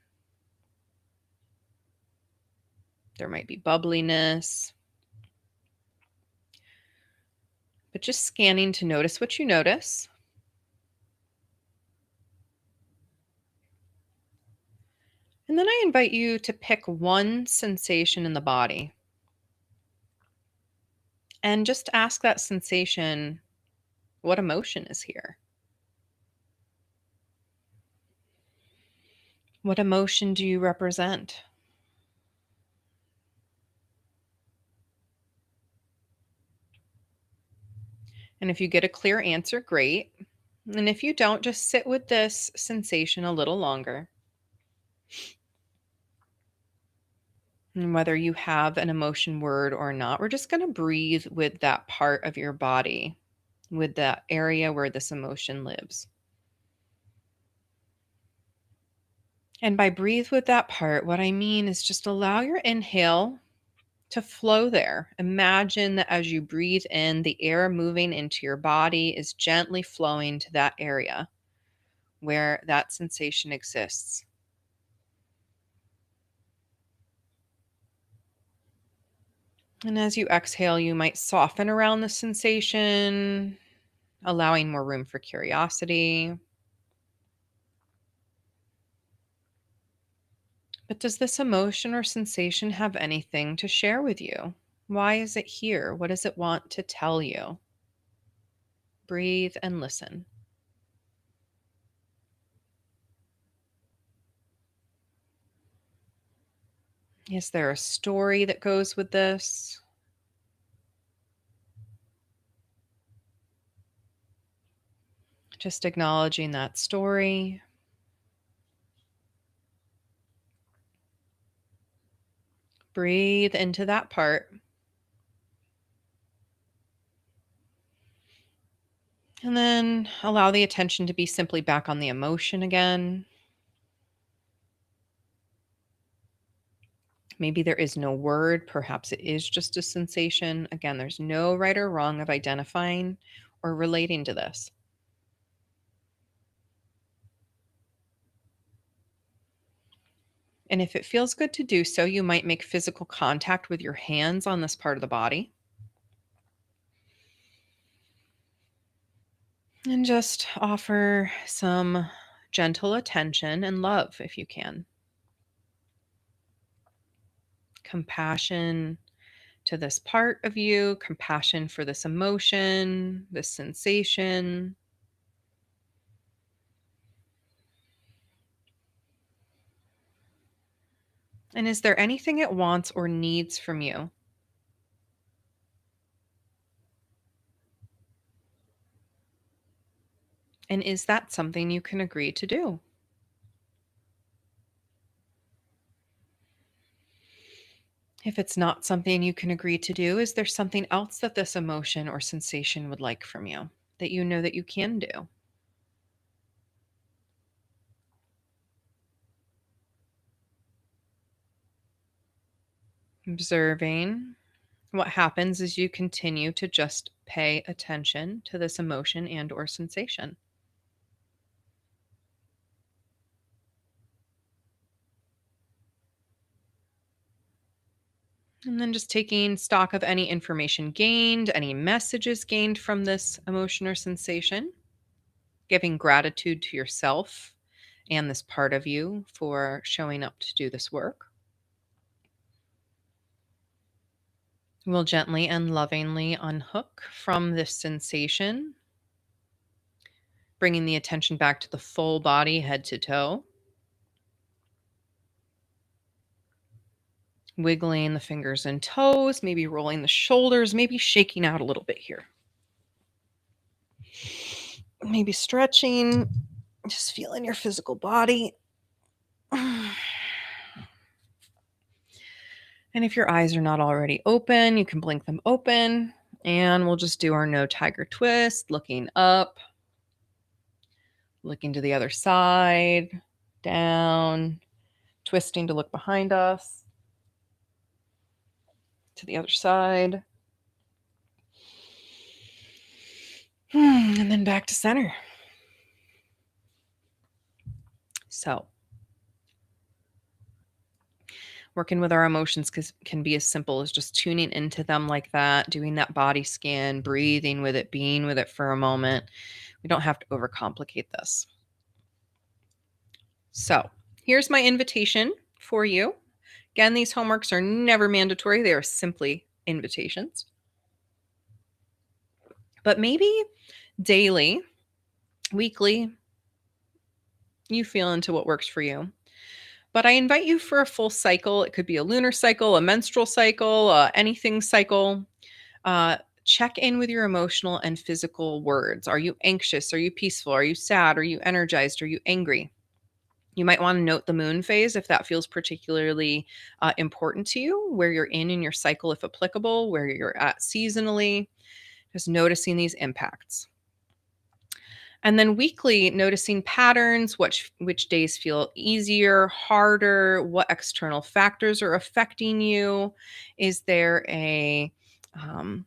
There might be bubbliness. But just scanning to notice what you notice. And then I invite you to pick one sensation in the body and just ask that sensation, what emotion is here? What emotion do you represent? And if you get a clear answer, great. And if you don't, just sit with this sensation a little longer. And whether you have an emotion word or not, we're just going to breathe with that part of your body, with that area where this emotion lives. And by breathe with that part, what I mean is just allow your inhale to flow there. Imagine that as you breathe in, the air moving into your body is gently flowing to that area where that sensation exists. And as you exhale, you might soften around the sensation, allowing more room for curiosity. But does this emotion or sensation have anything to share with you? Why is it here? What does it want to tell you? Breathe and listen. Is there a story that goes with this? Just acknowledging that story. Breathe into that part. And then allow the attention to be simply back on the emotion again. Maybe there is no word. Perhaps it is just a sensation. Again, there's no right or wrong of identifying or relating to this. And if it feels good to do so, you might make physical contact with your hands on this part of the body. And just offer some gentle attention and love if you can. Compassion to this part of you, compassion for this emotion, this sensation. And is there anything it wants or needs from you? And is that something you can agree to do? If it's not something you can agree to do, is there something else that this emotion or sensation would like from you that you know that you can do? Observing what happens as you continue to just pay attention to this emotion and or sensation. And then just taking stock of any information gained, any messages gained from this emotion or sensation, giving gratitude to yourself and this part of you for showing up to do this work. We'll gently and lovingly unhook from this sensation, bringing the attention back to the full body, head to toe, wiggling the fingers and toes, maybe rolling the shoulders, maybe shaking out a little bit here. Maybe stretching, just feeling your physical body. And if your eyes are not already open, you can blink them open. And we'll just do our no tiger twist, looking up, looking to the other side, down, twisting to look behind us, to the other side. And then back to center. So, working with our emotions can be as simple as just tuning into them like that, doing that body scan, breathing with it, being with it for a moment. We don't have to overcomplicate this. So, here's my invitation for you. Again, these homeworks are never mandatory, they are simply invitations. But maybe daily, weekly, you feel into what works for you. But I invite you for a full cycle. It could be a lunar cycle, a menstrual cycle, anything cycle. Check in with your emotional and physical words. Are you anxious? Are you peaceful? Are you sad? Are you energized? Are you angry? You might want to note the moon phase if that feels particularly important to you, where you're in your cycle, if applicable, where you're at seasonally, just noticing these impacts. And then weekly, noticing patterns, which days feel easier, harder, what external factors are affecting you. Is there a um,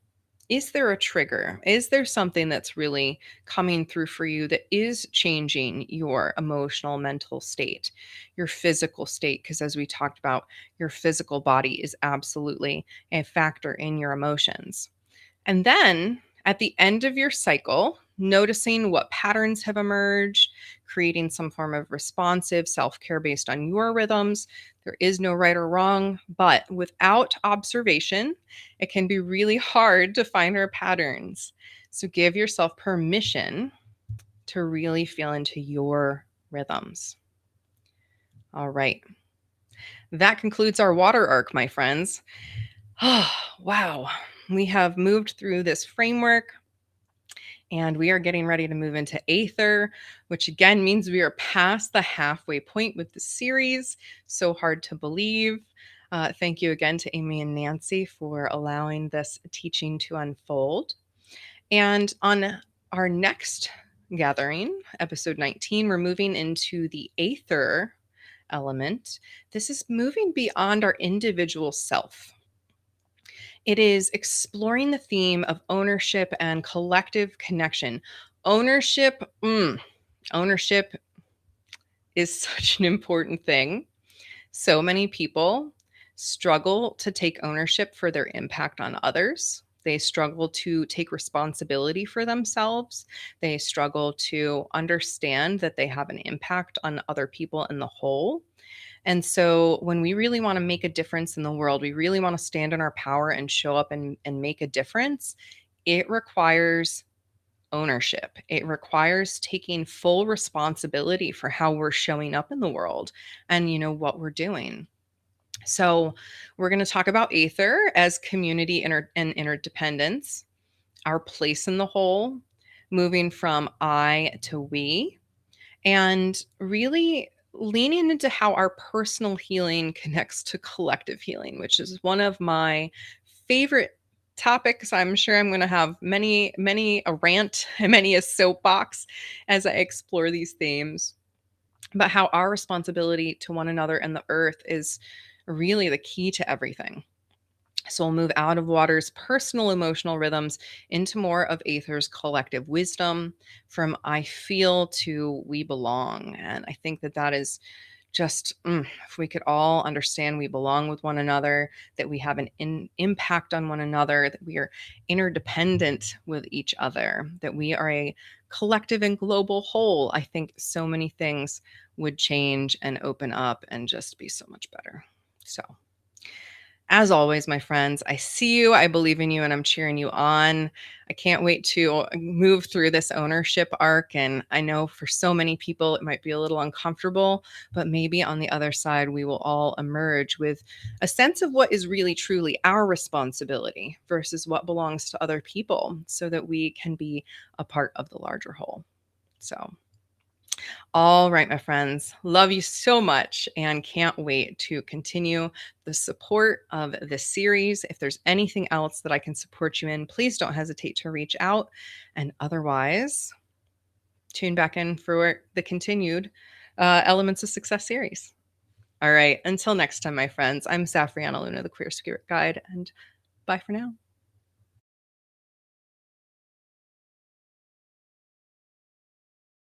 is there a trigger? Is there something that's really coming through for you that is changing your emotional, mental state, your physical state? Because as we talked about, your physical body is absolutely a factor in your emotions. And then at the end of your cycle, noticing what patterns have emerged, creating some form of responsive self care based on your rhythms. There is no right or wrong, but without observation, it can be really hard to find our patterns. So give yourself permission to really feel into your rhythms. All right. That concludes our water arc, my friends. Oh, wow. We have moved through this framework and we are getting ready to move into Aether, which again means we are past the halfway point with the series. So hard to believe. Thank you again to Amy and Nancy for allowing this teaching to unfold. And on our next gathering, episode 19, we're moving into the Aether element. This is moving beyond our individual self. It is exploring the theme of ownership and collective connection. Ownership, ownership is such an important thing. So many people struggle to take ownership for their impact on others. They struggle to take responsibility for themselves. They struggle to understand that they have an impact on other people in the whole. And so when we really want to make a difference in the world, we really want to stand in our power and show up and make a difference, it requires ownership. It requires taking full responsibility for how we're showing up in the world and what we're doing. So we're going to talk about Aether as community and interdependence, our place in the whole, moving from I to we, and really leaning into how our personal healing connects to collective healing, which is one of my favorite topics. I'm sure I'm going to have many a rant and many a soapbox as I explore these themes, but how our responsibility to one another and the earth is really the key to everything. So we'll move out of water's personal emotional rhythms into more of Aether's collective wisdom, from I feel to we belong. And I think that that is just, if we could all understand we belong with one another, that we have an impact on one another, that we are interdependent with each other, that we are a collective and global whole, I think so many things would change and open up and just be so much better. So, as always, my friends, I see you, I believe in you, and I'm cheering you on. I can't wait to move through this ownership arc. And I know for so many people, it might be a little uncomfortable, but maybe on the other side, we will all emerge with a sense of what is really truly our responsibility versus what belongs to other people so that we can be a part of the larger whole. So, all right, my friends, love you so much and can't wait to continue the support of this series. If there's anything else that I can support you in, please don't hesitate to reach out. And otherwise, tune back in for the continued Elements of Success series. All right, until next time, my friends, I'm Safriana Luna, the Queer Spirit Guide, and bye for now.